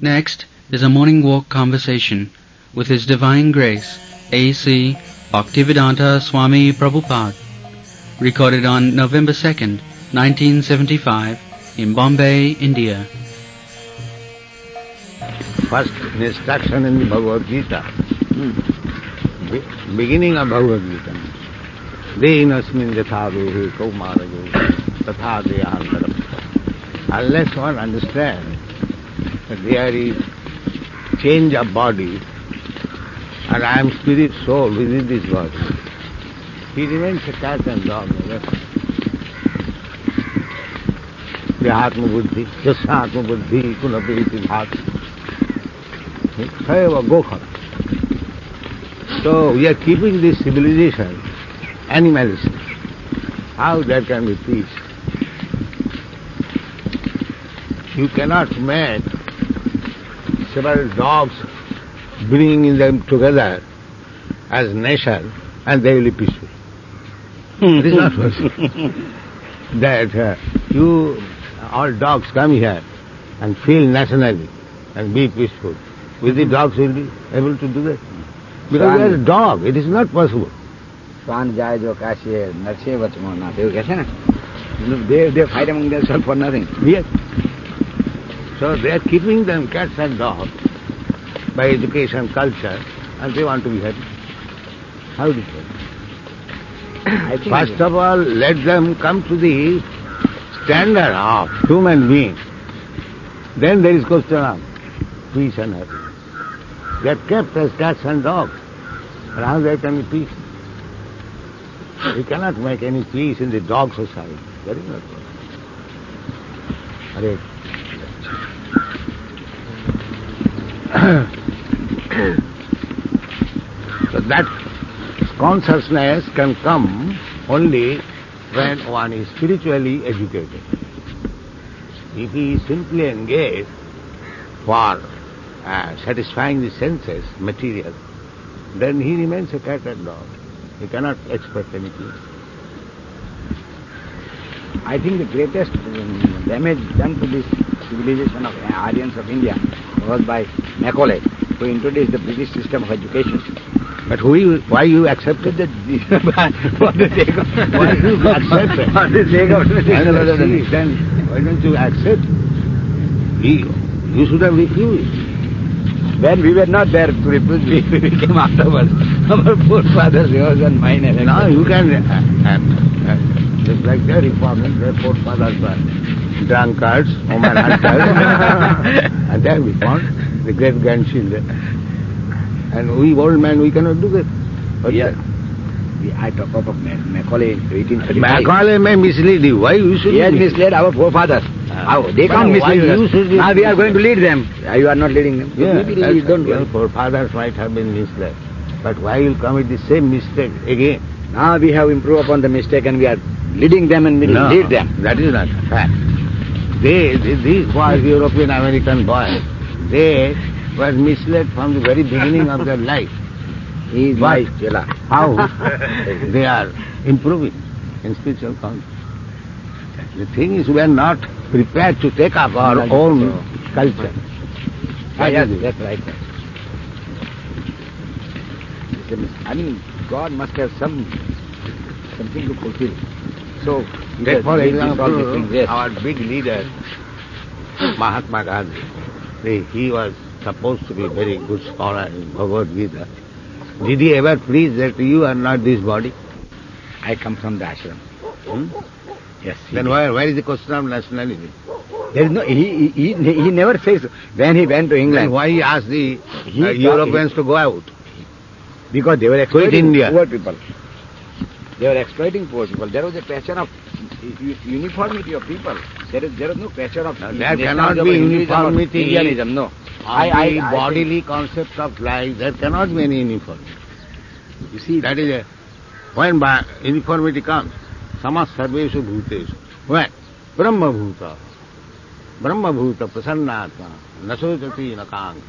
Next is a morning walk conversation with His Divine Grace, A.C. Bhaktivedanta Swami Prabhupada, recorded on November 2nd, 1975, in Bombay, India. First instruction in the Bhagavad Gita, beginning of Bhagavad Gita. Dehinasmin yathadehe kaumarayo tatha dehantaram. Unless one understands that there is change of body and I am spirit soul within this body, he remains a cat and dog. Dehatma buddhi, jasatma buddhi, kunapiti bhat. So we are keeping this civilization animalistic. How there can be peace? You cannot make several dogs, bringing them together as nation, and they will be peaceful. It is not possible. That you, all dogs come here and feel nationally and be peaceful. With the dogs will be able to do that. Because they are a dog, it is not possible. Swan jai jo kashi narshe vachmona. They fight among themselves for nothing. Yes. So they are keeping them cats and dogs by education, culture, and they want to be happy. How is it? First of all, let them come to the standard of human being. Then there is question of peace and happiness. They are kept as cats and dogs. And how there can be peace? You cannot make any peace in the dog society. That is not possible. So that consciousness can come only when one is spiritually educated. If he is simply engaged for satisfying the senses, material, then he remains a cat and dog. He cannot expect anything. I think the greatest damage done to this civilization of Aryans of India was by Macaulay, who introduced the British system of education. But why you accepted that? For the sake of... Why you accepted? For the sake of... Then why don't you accept? You should have refused. When we were not there to refuse, we came afterwards. Our forefathers, yours and mine. Now you can, just like their reformers, their forefathers were drunkards, woman hunters, and then we found the great grandchildren. And we old men, we cannot do that. But yeah. I talk of Macaulay in 1835. Macaulay may mislead you. Why you should? He has misled our forefathers. They can't mislead us. Now we are going to lead them. You are not leading them. Yeah, don't your forefathers might have been misled. But why you commit the same mistake again? Now we have improved upon the mistake and we are leading them and we will lead them. That is not a fact. These boys, European American boys, they were misled from the very beginning of their life. He is my chela. How they are improving in spiritual consciousness. The thing is, we are not prepared to take up our own culture. Yes, that's right. I mean, God must have something to fulfill. So, take for example, our big leader, Mahatma Gandhi. He was supposed to be a very good scholar in Bhagavad Gita. Did he ever preach that you are not this body? I come from the ashram. Yes. Then where is the question of nationality? There is no. He never says when he went to England. Then why he asked the Europeans to go out? Because they were exploiting India. Poor people. They were exploiting poor people. There was a pressure of uniformity of people. There is no pressure of... There cannot be uniformity. Indianism, no. On the bodily concept of life, there cannot be any uniformity. You see, that is when uniformity comes, samas sarveshu bhuteshu. When? Brahma bhuta prasannatma, nasojati nakangi.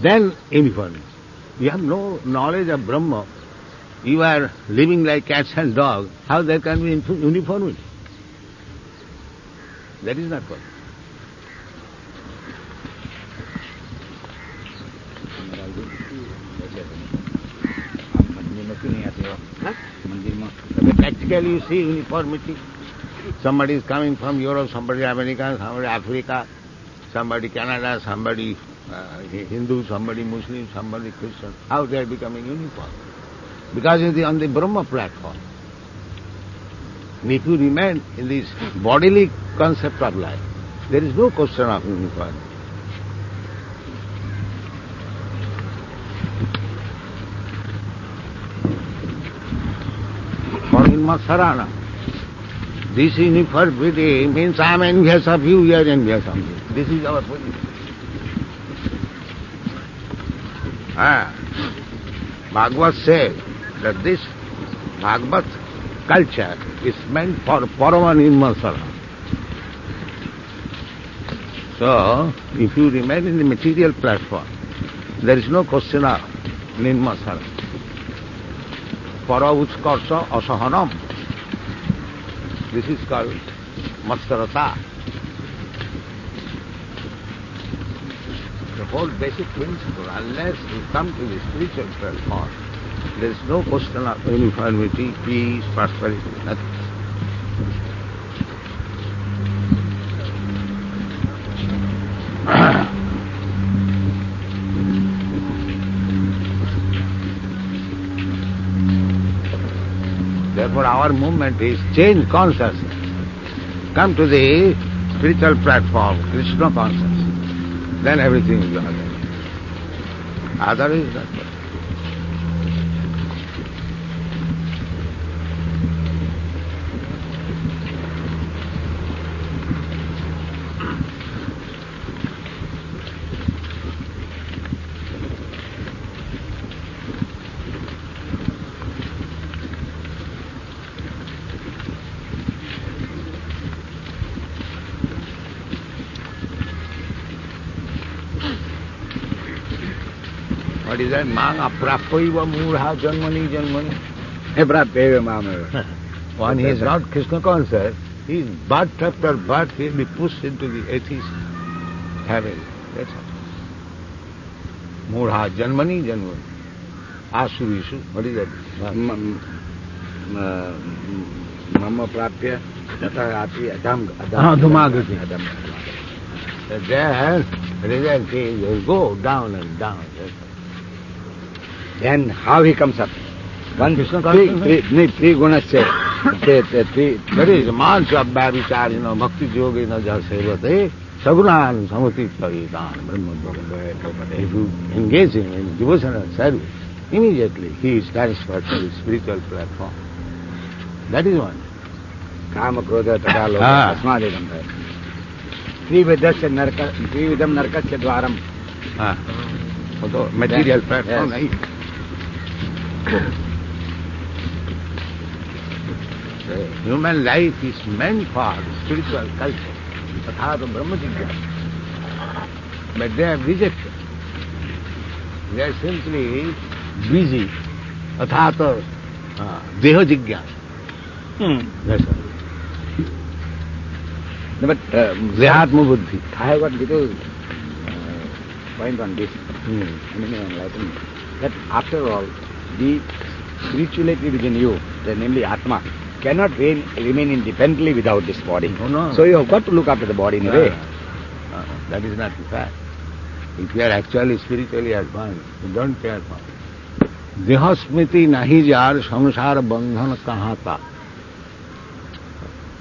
Then uniformity. You have no knowledge of Brahma. You are living like cats and dogs. How there can be uniformity? That is not possible. But practically you see uniformity. Somebody is coming from Europe, somebody American, somebody Africa, somebody Canada, somebody Hindu, somebody Muslim, somebody Christian. How they are becoming uniform? Because it is on the Brahma platform. And if you remain in this bodily concept of life, there is no question of uniformity. For Sarana, this uniformity means I am envious of you, you are envious of me. This is our position. Bhagavad says that this Bhagavad culture is meant for Parama Nirmasara. So, if you remain in the material platform, there is no question of Nirmasara. Para Utskarsa Asahanam. This is called Mastarata. The whole basic principle, unless you come to the spiritual platform, there is no question of uniformity, peace, prosperity, nothing. Therefore our movement is change consciousness. Come to the spiritual platform, Krishna consciousness. Then everything will be other. Other is not. What is that? Mang aprapaiva murha janmani janmani. Aprapaiva mama. When he is not Krishna conscious, he is birth after birth, he will be pushed into the atheist family. That's all. Murha janmani janmani. Asurishu. What is that? Mama prapya tatarapi adam adhamagati. There, result is you go down and down. Then how he comes up? One Krishna three gunas say. That is march of Bhavichar, Bhakti Yogena Jasevate, Sagunan Samati Paridan, Brahma. If you engage him in devotional service, immediately he is transferred to the spiritual platform. That is one. Kama Krodha Takalo Asmadekam. Trividam Narkasya Dwaram. Material platform. Yes. The human life is meant for spiritual culture, Tathata Brahma Jigyasa. But they have rejected. They are simply busy, Tathata Deha Jigyasa. That's all. But Dehatma Buddhi. I have got little point on this. Enlightenment. That after all, the spirituality within you, namely Atma, cannot remain independently without this body. No. So you have got to look after the body in a way. That is not the fact. If you are actually spiritually advanced, you don't care for it. Dehasmiti nahi jar samsara bandhana kahata.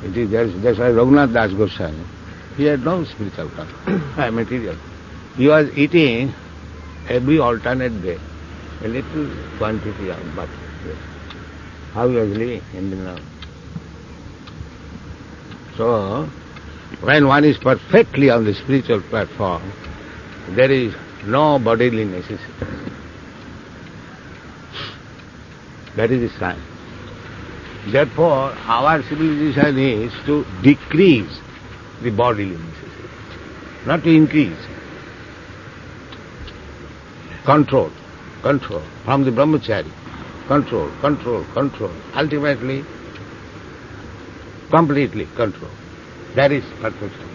It is that's why Raghunath Das Goswami, he had no spiritual concept, material. He was eating every alternate day a little quantity of butter. How he was living in the now. So, when one is perfectly on the spiritual platform, there is no bodily necessity. That is the sign. Therefore, our civilization is to decrease the bodily necessity, not to increase. Control from the brahmachari. Control. Ultimately, completely control. That is perfection.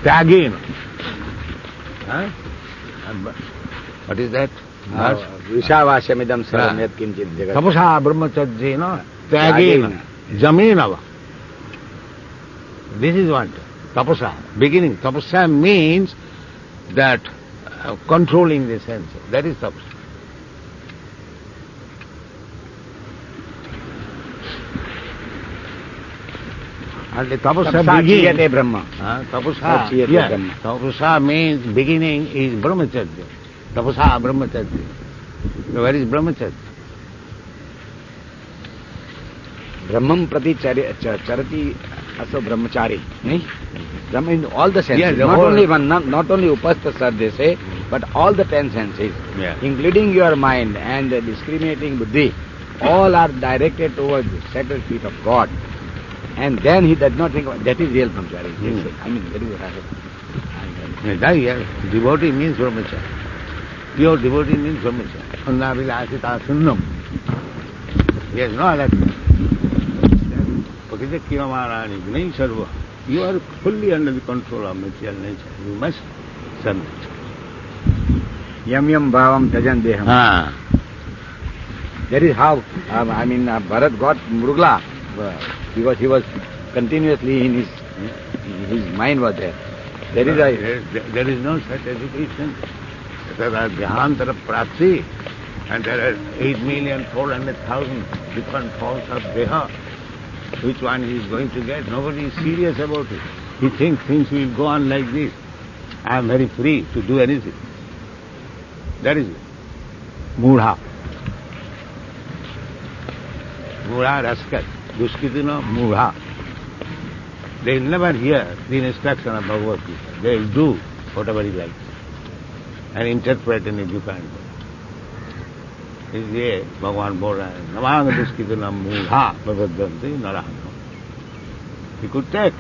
Tyagena. What is that? Vishavasyamidam sarvam yat kinchit jagat. Tapasa brahmacharjena tyagena jamenava. This is what tapasa, beginning. Tapasa means that controlling the senses. That is tapasa. And the tapasa begins. Brahma. Tapasa, yes. Tapasa means beginning is brahmacharya. Tapasa brahmacharya. So where is brahmacharya? Brahmam prati charati aso brahmachari. Brahma in all the senses. Yes, not only one, not only upastasar they say, but all the 10 senses, including your mind and the discriminating buddhi, all are directed towards the sacred feet of God. And then he does not think, that is real brahmachari. I mean, that is what I have. Devotee means brahmacharya. Pure devotee means brahmacharya. Annavilasita sunnam. He has no other. You are fully under the control of material nature. You must submit. Yam yam bhavam tajan deham. That is how, Bharat got Mrugla, because he was continuously in his mind was there. There is no such education. There are Dhyantar Prapti, and there are 8,400,000 different forms of Deha. Which one he is going to get? Nobody is serious about it. He thinks things will go on like this. I am very free to do anything. That is it. Mudha. Mudha raskat. Duskitino mudha. They will never hear the instruction of Bhagavad Gita. They will do whatever he likes and interpret in a different way. इसलिए भगवान बोल रहे हैं नमांग दुष्कृतिनम मूढ़ा प्रबद्धन्ति नरः. He could take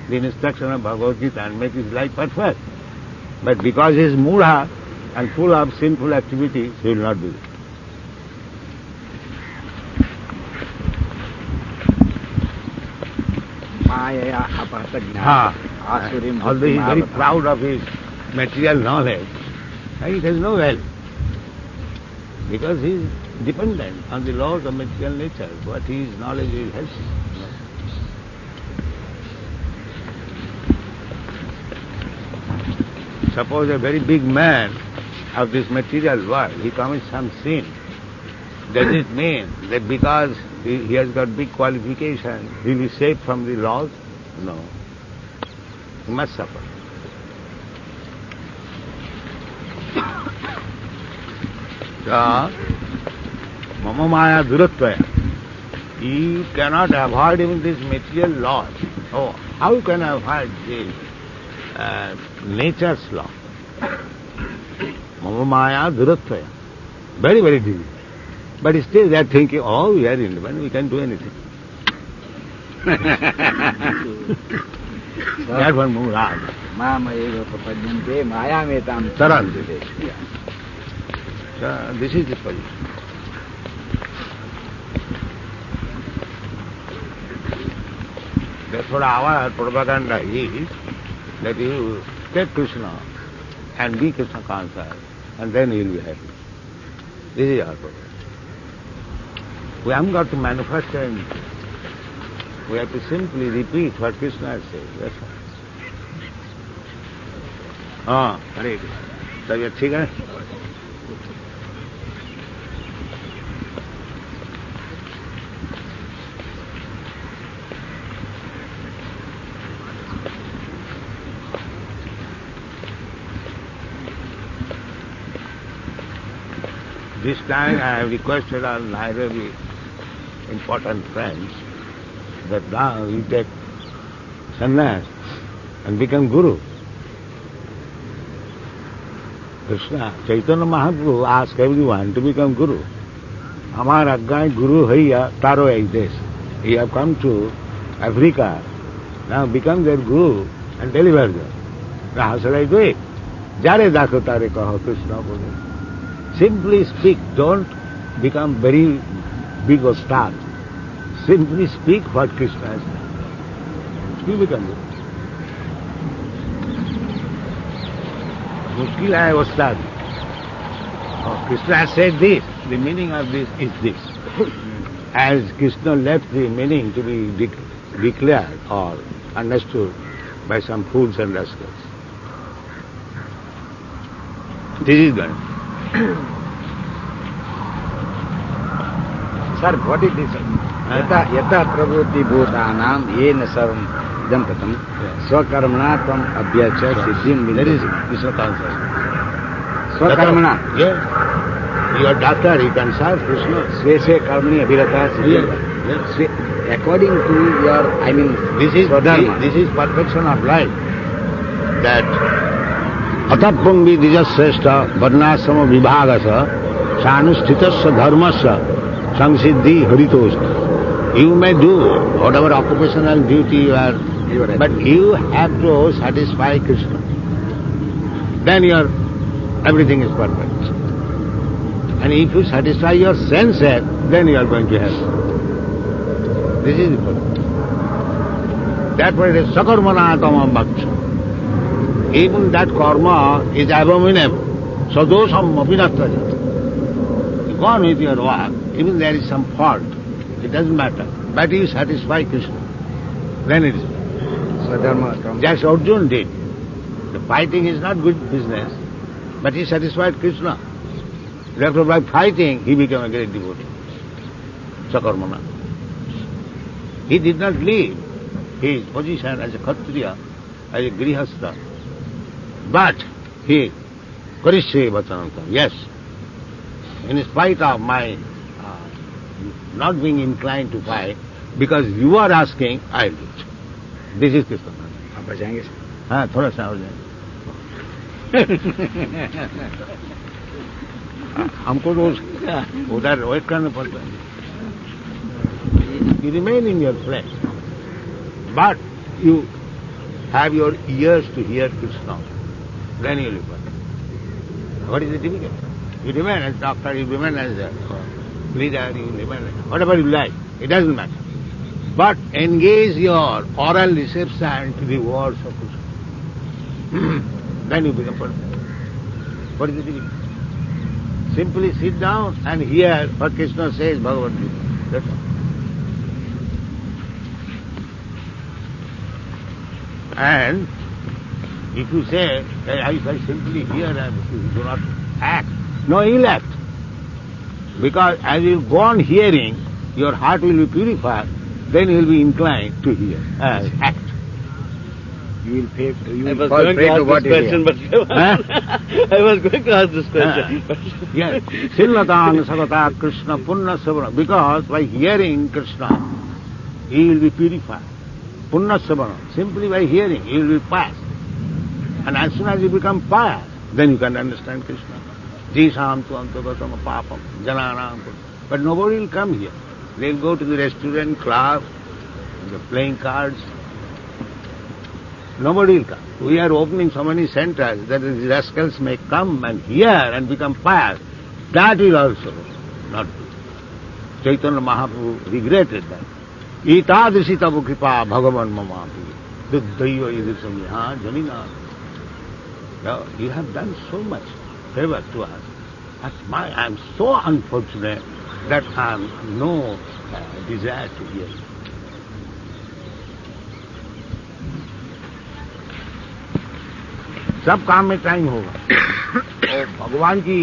the instruction of Bhagavad Gita and make his life perfect. But because he is mudha and full of sinful activities, he will not do it. Although he is very proud of his material knowledge, he has no value. Because he is dependent on the laws of material nature. What his knowledge will help him. Suppose a very big man of this material world, he commits some sin. Does it mean that because he has got big qualification, he will be safe from the laws? No. He must suffer. Mama Maya Durattvaya. You cannot avoid even this material laws. Oh, how can I avoid this nature's law? Mama Maya Durattvaya. Very, very difficult. But still they are thinking, oh, we are independent, we can do anything. That one Murad. Mama eva papadante maya metam Tarante. This is the solution. That's what our propaganda is, that you take Krishna and be Krishna conscious, and then you will be happy. This is our propaganda. We haven't got to manufacture anything. We have to simply repeat what Krishna has said. That's all. Hare Krishna. तबीयत ठीक है? This time I have requested our Nairobi important friends that now you take sannyas and become guru. Krishna, Chaitanya Mahaprabhu asked everyone to become guru. Amar Aggai Guru Haiya Taro Aidesh. You have come to Africa. Now become their guru and deliver them. Now how shall I do it? Jare dakho tare kaho, Krishna bole. Simply speak, don't become very big or star. Simply speak what Krishna has said. You become it. मुश्किल है उस्ताद Krishna has said this. The meaning of this is this. As Krishna left the meaning to be declared or understood by some fools and rascals. This is God. Sir, what is this? Yata pravruti bhutanam yena sarvam idam pratam swakarmana tam abhyacha siddhim That is vindati. Krishna concept. Swakarmana. Yes. You are doctor, you can serve Krishna. Swese karmani abhirata siddhim. Yes. According to your, This is perfection of life. That atapangvi dijasreshta varnasama vibhagasa sanusthitasya dharmasya samsiddhi haritosta. You may do whatever occupational duty you are, but you have to satisfy Krishna. Then everything is perfect. And if you satisfy your senses, then you are going to heaven. This is the point. Therefore it is sakarmana tamam bhaksha. Even that karma is abominable. Sadosham apinatraja. You go on with your work, even there is some fault, it doesn't matter. But you satisfy Krishna. Then it is. Just Arjuna did. The fighting is not good business, but he satisfied Krishna. Therefore by fighting, he became a great devotee. Sakarmana. He did not leave his position as a Kshatriya, as a Grihastha. But he, Karishye Vachananta, yes, in spite of my not being inclined to fight, because you are asking, I will do it. This is Krishna. आप बजाएंगे? हाँ, थोड़ा सा हो जाए. हमको रोज उधर wait करना पड़ता है. You remain in your place, but you have your ears to hear Krishna. Then you live. What is the difficulty? You remain as doctor, you remain as a leader, you remain whatever you like. It doesn't matter. But engage your oral reception to the words of Krishna. Then you become perfect. What is the difficulty? Simply sit down and hear what Krishna says, Bhagavad Gita. That's all. And if you say, I simply hear and you do not act, no, you'll act. Because as you go on hearing, your heart will be purified, then you will be inclined to hear, act. You will pay. You I will was fall going prey to to ask what this you question, hear. but I was going to ask this question. Yes. Silvatang Sagata Krishna Punna Savana. Because by hearing Krishna, he will be purified. Punna Savana. Simply by hearing, he will be pious. And as soon as you become pious, then you can understand Krishna. Jisham tu antagatam papam jananam. But nobody will come here. They will go to the restaurant, club, the playing cards. Nobody will come. We are opening so many centers that the rascals may come and hear and become pious. That will also not do. Chaitanya Mahaprabhu regretted that. Itadrisi tabu kripa bhagavan mamapi duddhaiva yadisam yaha janina. Now, you have done so much favor to us. I am so unfortunate that I have no desire to hear. सब काम में time होगा और भगवान की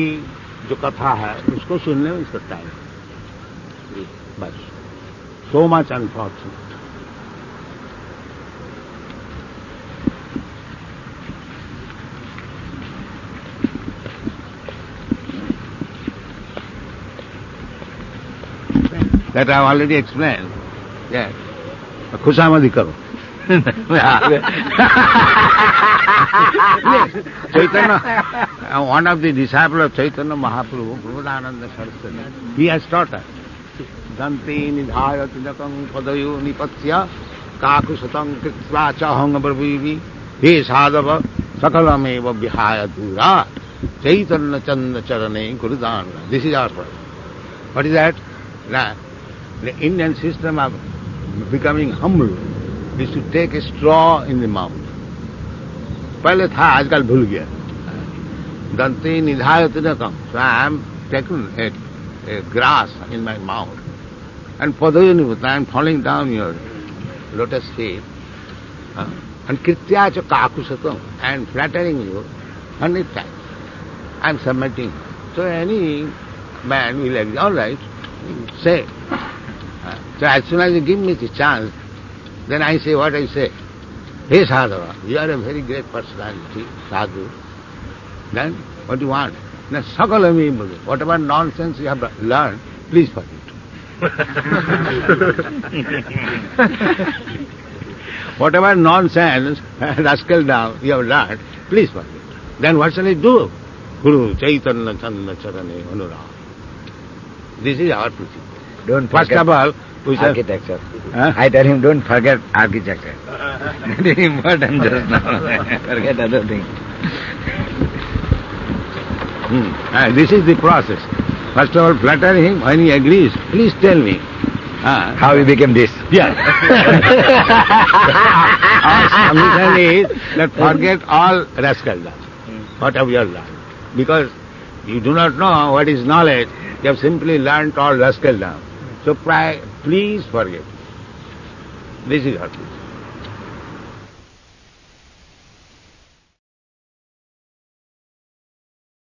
जो कथा है उसको सुनने में इसका टाइम बस so much unfortunate. That I have already explained. Yeah. खुशामदी करो. Chaitanya, one of the disciples of Chaitanya Mahaprabhu, Prabhupada Saraswati, he has taught us. Dante nidhaya tilakam padayo nipatya kakusatang kritva chahanga brahvivi he sadhava sakalameva vihaya dura Chaitanya chanda charane gurudana. This is our problem. What is that? The Indian system of becoming humble is to take a straw in the mouth. पहले था, आजकल भूल गया. दंते निधाय तिलकम. So I am taken a grass in my mouth, and Padayunivata, I am falling down your lotus feet, and Krityacha Kakusatam, and flattering you 100 times. I am submitting. So any man will agree, all right, say. So as soon as you give me the chance, then I say what I say. Hey Sadhava, you are a very great personality, Sadhu. Then what do you want? Now, Sakalami, whatever nonsense you have learned, please forget. Whatever nonsense, rascal down, you have learned, please forget. Then what shall I do? Guru Chaitanya Chandana Charane Anurag. This is our principle. Don't First forget of all, we shall... architecture. I tell him, don't forget architecture. That is important just now. Forget other things. This is the process. First of all, flatter him. When he agrees, please tell me. How he became this. Yeah. Our submission is that forget all rascaldom, whatever you have learned. Because you do not know what is knowledge, you have simply learnt all rascaldom. So please forget. This is our principle.